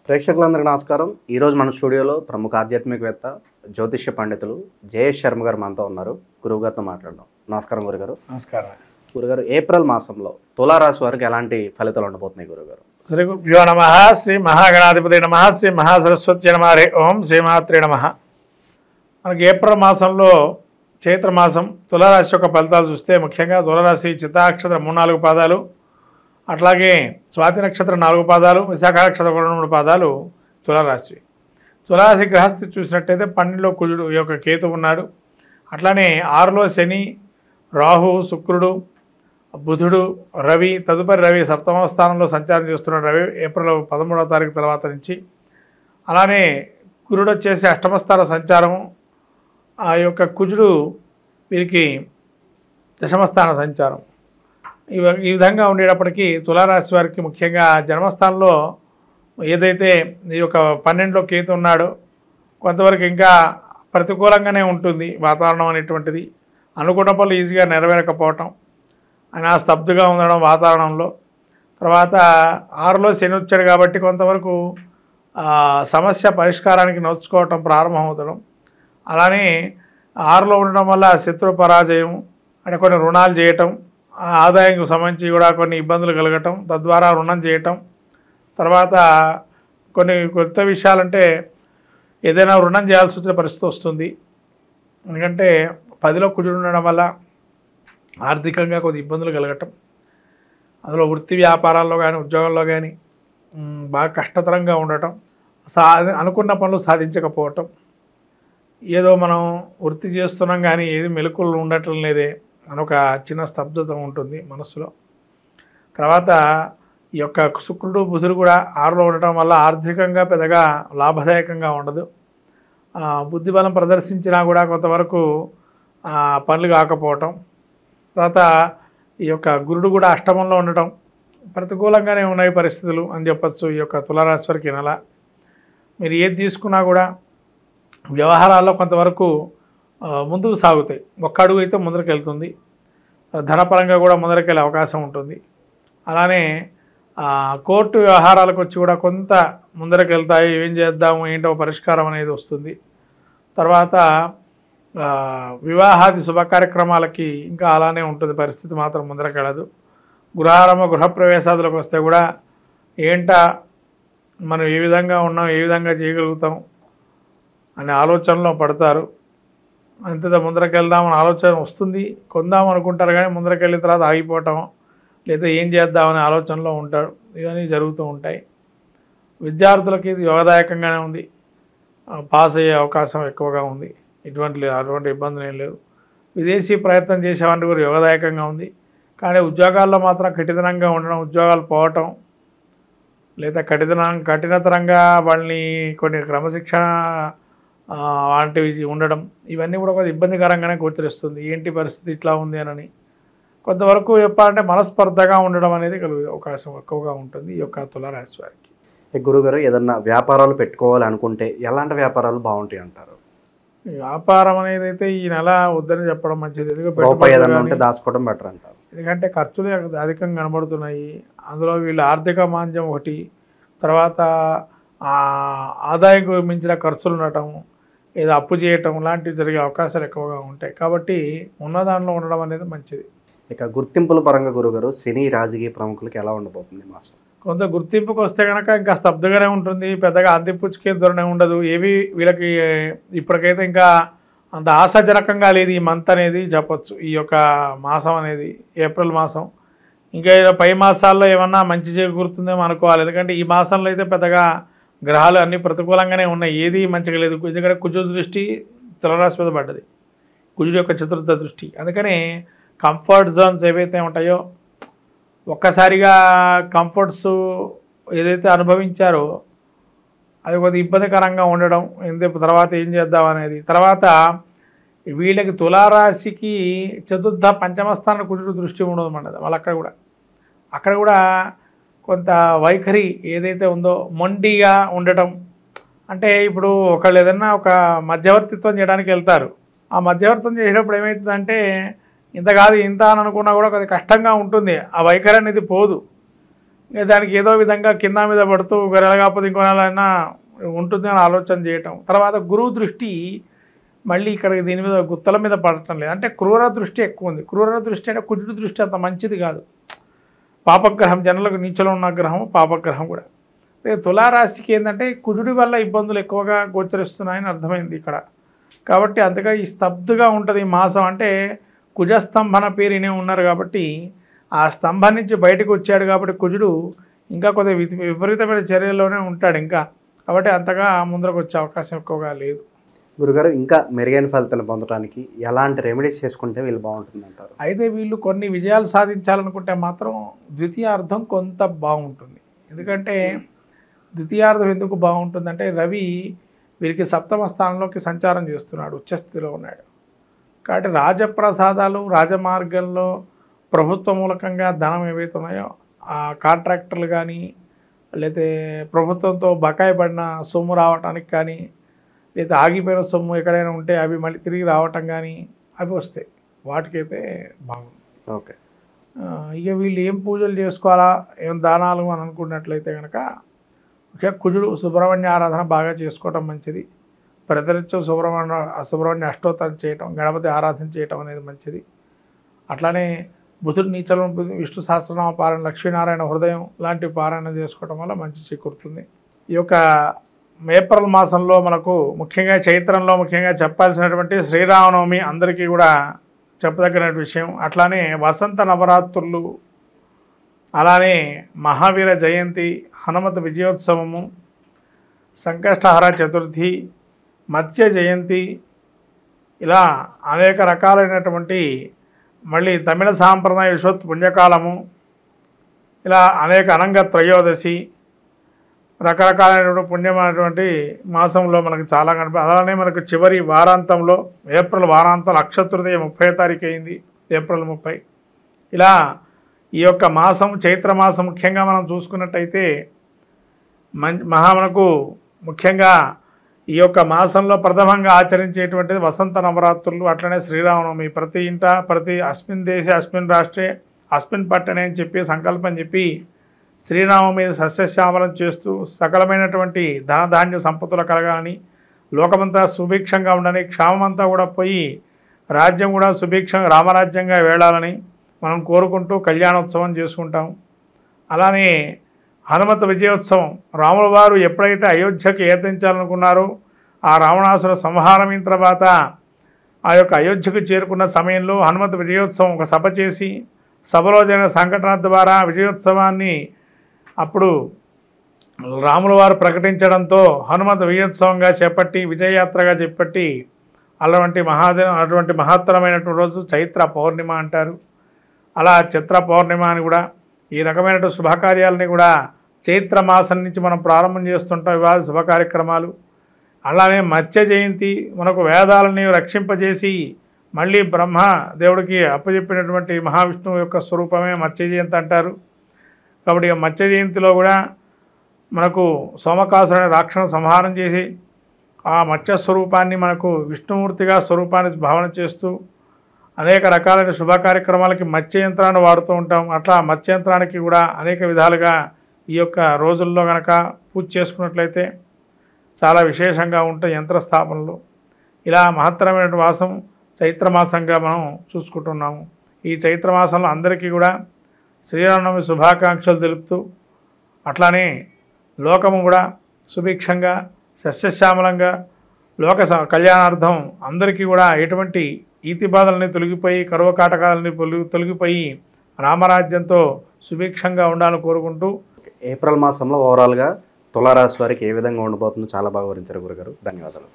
ప్రేక్షకులందరికీ నమస్కారం. ఈరోజు మన స్టూడియోలో ప్రముఖ ఆధ్యాత్మికవేత్త జ్యోతిష్య పండితులు జయేష్ శర్మ గారు మనతో ఉన్నారు. గురువుగారితో మాట్లాడదాం. నమస్కారం గురుగారు. నమస్కారం గురుగారు, ఏప్రిల్ మాసంలో తులారాశి వారికి ఎలాంటి ఫలితాలు ఉండబోతున్నాయి గురుగారు? శ్రీ గురుభ్యో నమ. శ్రీ మహాగణాధిపతి నమ. శ్రీ మహాసరస్వతి నమ. హరి ఓం. శ్రీమాత్రే నమ. మనకి ఏప్రిల్ మాసంలో చైత్రమాసం తులారాశి యొక్క ఫలితాలు చూస్తే ముఖ్యంగా తులారాశి చిత్తానక్షత్రం 3-4 పాదాలు, అట్లాగే స్వాతి నక్షత్రం 4 పాదాలు, విశాఖ నక్షత్రం 3 పాదాలు తులారాశి. తులారాశి గ్రహస్థితి చూసినట్టయితే 12లో కుజుడు ఈ యొక్క కేతు ఉన్నాడు. అట్లానే 6లో శని, రాహు, శుక్రుడు, బుధుడు, రవి, తదుపరి రవి 7వ స్థానంలో సంచారం చేస్తున్నాడు. రవి ఏప్రిల్ 13వ తారీఖు తర్వాత నుంచి. అలానే గురుడు వచ్చేసి 8వ స్థాన సంచారం. ఆ యొక్క కుజుడు వీరికి 10వ స్థాన సంచారం. ఈ విధంగా ఉండేటప్పటికీ తులారాశి వారికి ముఖ్యంగా జన్మస్థానంలో ఏదైతే ఈ యొక్క 12లో కేతు ఉన్నాడో కొంతవరకు ఇంకా ప్రతికూలంగానే ఉంటుంది వాతావరణం అనేటువంటిది. అనుకున్న పనులు ఈజీగా నెరవేరకపోవటం, ఆయన స్తబ్దుగా ఉండడం వాతావరణంలో. తర్వాత 6లో శని వచ్చాడు కాబట్టి కొంతవరకు సమస్య పరిష్కారానికి నోచుకోవటం ప్రారంభమవుతడం. అలానే 6లో ఉండడం వల్ల శత్రు పరాజయం, అంటే కొన్ని రుణాలు చేయటం, ఆదాయానికి సంబంధించి కూడా కొన్ని ఇబ్బందులు కలగటం, తద్వారా రుణం చేయటం. తర్వాత కొన్ని కొత్త విషయాలంటే ఏదైనా రుణం చేయాల్సి వచ్చిన పరిస్థితి వస్తుంది. ఎందుకంటే 10లో కుజుడు ఉండడం వల్ల ఆర్థికంగా కొద్ది ఇబ్బందులు కలగటం, అందులో వృత్తి వ్యాపారాల్లో కానీ ఉద్యోగంలో కానీ బాగా కష్టతరంగా ఉండటం, అనుకున్న పనులు సాధించకపోవటం, ఏదో మనం వృత్తి చేస్తున్నాం కానీ ఏది మెలకువలు ఉండటం లేదే అని ఒక చిన్న స్తబ్దత ఉంటుంది మనసులో. తర్వాత ఈ యొక్క శుక్రుడు, బుధుడు కూడా 6లో ఉండటం వల్ల ఆర్థికంగా పెద్దగా లాభదాయకంగా ఉండదు. బుద్ధిబలం ప్రదర్శించినా కూడా కొంతవరకు పనులు కాకపోవటం. తర్వాత ఈ యొక్క గురుడు కూడా 8మంలో ఉండటం ప్రతికూలంగానే ఉన్నాయి పరిస్థితులు అని చెప్పచ్చు. ఈ యొక్క తులారాశి వారికి నెల మీరు ఏది తీసుకున్నా కూడా వ్యవహారాల్లో కొంతవరకు ముందుకు సాగుతాయి. ఒక్క అడుగు అయితే ముందరికి వెళ్తుంది. ధనపరంగా కూడా ముందరికి వెళ్ళే అవకాశం ఉంటుంది. అలానే కోర్టు వ్యవహారాలకు వచ్చి కూడా కొంత ముందరికి వెళ్తాయి. ఏం చేద్దాము ఏంటో పరిష్కారం అనేది వస్తుంది. తర్వాత వివాహాది శుభ కార్యక్రమాలకి ఇంకా అలానే ఉంటుంది పరిస్థితి, మాత్రం ముందరికి వెళ్ళదు. గృహారంభ గృహప్రవేశాదులకు వస్తే కూడా ఏంటా మనం ఏ విధంగా ఉన్నాం, ఏ విధంగా చేయగలుగుతాం అనే ఆలోచనలో పడతారు. అంతే ముందరికి వెళ్దామని ఆలోచన వస్తుంది, కొందాం అనుకుంటారు కానీ ముందరికి వెళ్ళిన తర్వాత ఆగిపోవటం, లేదా ఏం చేద్దామనే ఆలోచనలో ఉంటారు. ఇవన్నీ జరుగుతూ ఉంటాయి. విద్యార్థులకి ఇది యోగదాయకంగానే ఉంది. పాస్ అయ్యే అవకాశం ఎక్కువగా ఉంది. అటువంటి ఇబ్బందులు ఏం లేవు. విదేశీ ప్రయత్నం చేసేవాడిని కూడా యోగదాయకంగా ఉంది. కానీ ఉద్యోగాల్లో మాత్రం కఠినంగా ఉండడం, ఉద్యోగాలు పోవటం, లేదా కఠినతరంగా వాళ్ళని కొన్ని క్రమశిక్షణ వంటివి ఉండడం, ఇవన్నీ కూడా కొంచెం ఇబ్బందికరంగానే గోచరిస్తుంది. ఏంటి పరిస్థితి ఇట్లా ఉంది అని కొంతవరకు చెప్పాలంటే మనస్పర్ధగా ఉండడం అనేది అవకాశం ఎక్కువగా ఉంటుంది ఈ యొక్క తులారాశి వారికి. గురుగారు, ఏదన్నా వ్యాపారాలు పెట్టుకోవాలి అనుకుంటే ఎలాంటి వ్యాపారాలు బాగుంటాయి అంటారు? వ్యాపారం అనేది అయితే ఈ నెల వద్దని చెప్పడం మంచిది. దాచుకోవడం బెటర్ అంటారు. ఎందుకంటే ఖర్చులు అధికంగా కనబడుతున్నాయి. అందులో వీళ్ళు ఆర్థిక మాంద్యం ఒకటి, తర్వాత ఆదాయం మించిన ఖర్చులు ఉండటం, ఏదో అప్పు చేయటం లాంటివి జరిగే అవకాశాలు ఎక్కువగా ఉంటాయి. కాబట్టి ఉన్న దానిలో ఉండడం అనేది మంచిది. ఇక గుర్తింపుల పరంగా గురుగారు, సినీ రాజకీయ ప్రముఖులకి ఎలా ఉండబోతుంది మాసం? కొంత గుర్తింపుకి వస్తే కనుక ఇంకా స్తబ్దుగానే ఉంటుంది. పెద్దగా అందిపుచ్చుకే ధోరణి ఉండదు. ఏవి వీళ్ళకి ఇప్పటికైతే ఇంకా అంత ఆశాజనకంగా లేదు ఈ మంత్ అనేది చెప్పచ్చు. ఈ యొక్క మాసం అనేది ఏప్రిల్ మాసం. ఇంకా పై మాసాల్లో ఏమన్నా మంచి చేకూరుతుందేమో అనుకోవాలి. ఎందుకంటే ఈ మాసంలో అయితే పెద్దగా గ్రహాలు అన్నీ ప్రతికూలంగానే ఉన్నాయి. ఏది మంచిగా లేదు. ఎందుకంటే కుజుడు దృష్టి తులారాశి మీద పడ్డది, కుజుడు యొక్క చతుర్థ దృష్టి. అందుకని కంఫర్ట్ జోన్స్ ఏవైతే ఉంటాయో ఒక్కసారిగా కంఫర్ట్స్ ఏదైతే అనుభవించారో అది కొద్దిగా ఇబ్బందికరంగా ఉండడం, తర్వాత ఏం చేద్దాం అనేది. తర్వాత వీళ్ళకి తులారాశికి చతుర్థ పంచమ స్థానం కుజుడు దృష్టి ఉండదు అన్నది. వాళ్ళు అక్కడ కూడా కొంత వైఖరి ఏదైతే ఉందో మొండిగా ఉండటం. అంటే ఇప్పుడు ఒకళ్ళు ఏదన్నా ఒక మధ్యవర్తిత్వం చేయడానికి వెళ్తారు. ఆ మధ్యవర్తిత్వం చేసేటప్పుడు ఏమవుతుందంటే ఇంత కాదు ఇంత అని అనుకున్నా కూడా కొద్దిగా కష్టంగా ఉంటుంది. ఆ వైఖరి అనేది పోదు. ఇంకా దానికి ఏదో విధంగా కింద మీద పడుతూ ఒక నెల కాకపోతే ఇంకో నెల అయినా ఉంటుంది అని ఆలోచన చేయటం. తర్వాత గురువు దృష్టి మళ్ళీ ఇక్కడ దీని మీద గుత్తల మీద పడటం లేదు. అంటే క్రూర దృష్టి ఎక్కువ ఉంది. క్రూర దృష్టి అంటే కుజుడి దృష్టి అంత మంచిది కాదు. పాపగ్రహం, జనులకు నీచలో ఉన్న గ్రహం పాపగ్రహం కూడా. తులారాశికి ఏంటంటే కుజుడి వల్ల ఇబ్బందులు ఎక్కువగా గోచరిస్తున్నాయని అర్థమైంది ఇక్కడ. కాబట్టి అంతగా ఈ స్తబ్దుగా ఉంటుంది ఈ మాసం. అంటే కుజస్తంభన పేరునే ఉన్నారు కాబట్టి ఆ స్తంభం నుంచి బయటకు వచ్చాడు కాబట్టి కుజుడు ఇంకా కొద్దిగా విపరీతమైన చర్యల్లోనే ఉంటాడు ఇంకా. కాబట్టి అంతగా ముందరకు వచ్చే అవకాశం ఎక్కువగా లేదు. గురుగారు, ఇంకా మెరుగైన ఫలితాలు పొందడానికి ఎలాంటి రెమెడీస్ చేసుకుంటే వీళ్ళు బాగుంటుంది అంటారు? అయితే వీళ్ళు కొన్ని విజయాలు సాధించాలనుకుంటే మాత్రం ద్వితీయార్థం కొంత బాగుంటుంది. ఎందుకంటే ద్వితీయార్థం ఎందుకు బాగుంటుందంటే రవి వీరికి సప్తమ స్థానంలోకి సంచారం చేస్తున్నాడు, ఉచ్చస్థితిలో ఉన్నాడు. కాబట్టి రాజప్రసాదాలు, రాజమార్గంలో ప్రభుత్వ మూలకంగా ధనం ఏవైతే ఉన్నాయో ఆ కాంట్రాక్టర్లు కానీ లేకపోతే ప్రభుత్వంతో బకాయి పడిన సొమ్ము రావటానికి కానీ లేదా ఆగిపోయిన సొమ్ము ఎక్కడైనా ఉంటే అవి మళ్ళీ తిరిగి రావటం కానీ అవి వస్తాయి. వాటికైతే బాగుంది. ఓకే. ఇక వీళ్ళు ఏం పూజలు చేసుకోవాలా, ఏం దానాలు అని అనుకున్నట్లయితే కనుక ముఖ్యంగా కుజుడు సుబ్రహ్మణ్య ఆరాధన బాగా చేసుకోవటం మంచిది. ప్రతినిత్యం సుబ్రహ్మణ్య అష్టోత్తరం చేయటం, గణపతి ఆరాధన చేయటం అనేది మంచిది. అట్లానే బుధుడు నీచలం విష్ణు సహస్రనామ పారాయణ, లక్ష్మీనారాయణ హృదయం లాంటి పారాయణ చేసుకోవడం వల్ల మంచి చేకూరుతుంది. ఈ యొక్క ఏప్రిల్ మాసంలో మనకు ముఖ్యంగా చైత్రంలో ముఖ్యంగా చెప్పాల్సినటువంటి శ్రీరామనవమి అందరికీ కూడా చెప్పదగిన విషయం. అట్లానే వసంత నవరాత్రులు, అలానే మహావీర జయంతి, హనుమత విజయోత్సవము, సంకష్టహర చతుర్థి, మత్స్య జయంతి, ఇలా అనేక రకాలైనటువంటి మళ్ళీ తమిళ సాంప్రదాయ విశ్వత్ పుణ్యకాలము, ఇలా అనేక అనంగ త్రయోదశి, రకరకాలైనటువంటి పుణ్యమైనటువంటి మాసంలో మనకు చాలా అలానే మనకు చివరి వారాంతంలో ఏప్రిల్ వారాంతం అక్షతృతీయ 30వ తారీఖు అయింది, ఏప్రిల్ 30. ఇలా ఈ యొక్క మాసం చైత్రమాసం ముఖ్యంగా మనం చూసుకున్నట్టయితే మనకు ముఖ్యంగా ఈ యొక్క మాసంలో ప్రథమంగా ఆచరించేటువంటిది వసంత నవరాత్రులు, అట్లనే శ్రీరామనవమి. ప్రతి ఇంట ప్రతి అస్మిన్ దేశే అస్మిన్ రాష్ట్రే అస్మిన్ పట్టణే అని చెప్పి సంకల్పం చెప్పి శ్రీరామం మీద సస్యశ్యామలం చేస్తూ సకలమైనటువంటి ధనధాన్య సంపత్తులు కలగాలని, లోకమంతా సుభిక్షంగా ఉండని, క్షామమంతా కూడా పోయి రాజ్యం కూడా సుభిక్షంగా రామరాజ్యంగా వేళాలని మనం కోరుకుంటూ కళ్యాణోత్సవం చేసుకుంటాం. అలానే హనుమత విజయోత్సవం, రాముల వారు ఎప్పుడైతే అయోధ్యకి ఏర్తించాలనుకున్నారో ఆ రావణాసుర సంహారమైన తర్వాత ఆ యొక్క అయోధ్యకు చేరుకున్న సమయంలో హనుమత విజయోత్సవం ఒక సభ చేసి సభలో జరిగిన సంఘటన ద్వారా విజయోత్సవాన్ని అప్పుడు రాముల వారు ప్రకటించడంతో హనుమత విజయోత్సవంగా చేపట్టి విజయయాత్రగా చేపట్టి అటువంటి మహత్తరమైనటువంటి రోజు చైత్ర పౌర్ణిమ అంటారు. అలా చిత్ర పౌర్ణిమ అని కూడా ఈ రకమైనటువంటి శుభకార్యాలని కూడా చైత్ర మాసం నుంచి మనం ప్రారంభం చేస్తుంటాం ఇవాళ శుభ కార్యక్రమాలు. అలానే మత్స్య జయంతి మనకు వేదాలని రక్షింపజేసి మళ్ళీ బ్రహ్మ దేవుడికి అప్పచెప్పినటువంటి మహావిష్ణువు యొక్క స్వరూపమే మత్స్య జయంతి అంటారు. కాబట్టి మత్స్య జయంతిలో కూడా మనకు సోమకాసురుని రాక్షణ సంహారం చేసి ఆ మత్స్య స్వరూపాన్ని మనకు విష్ణుమూర్తిగా స్వరూపాన్ని భావన చేస్తూ అనేక రకాలైన శుభ కార్యక్రమాలకి మత్స్య యంత్రాన్ని వాడుతూ ఉంటాం. అట్లా మత్స్య యంత్రానికి కూడా అనేక విధాలుగా ఈ యొక్క రోజుల్లో కనుక పూజ చేసుకున్నట్లయితే చాలా విశేషంగా ఉంటాయి యంత్రస్థాపనలు. ఇలా మహత్తరమైన మాసం చైత్రమాసంగా మనం చూసుకుంటున్నాము. ఈ చైత్రమాసంలో అందరికీ కూడా శ్రీరామనవమి శుభాకాంక్షలు తెలుపుతూ అట్లానే లోకము కూడా సుభిక్షంగా సస్యశ్యామలంగా లోక కళ్యాణార్థం అందరికీ కూడా ఎటువంటి ఈతి బాధల్ని తొలగిపోయి కరువు కాటకాలని తొలగిపోయి రామరాజ్యంతో సుభిక్షంగా ఉండాలని కోరుకుంటూ ఏప్రిల్ మాసంలో ఓవరాల్గా తులారాశి వారికి ఏ విధంగా ఉండబోతుందో చాలా బాగా వివరించారు గురుగారు. ధన్యవాదాలు.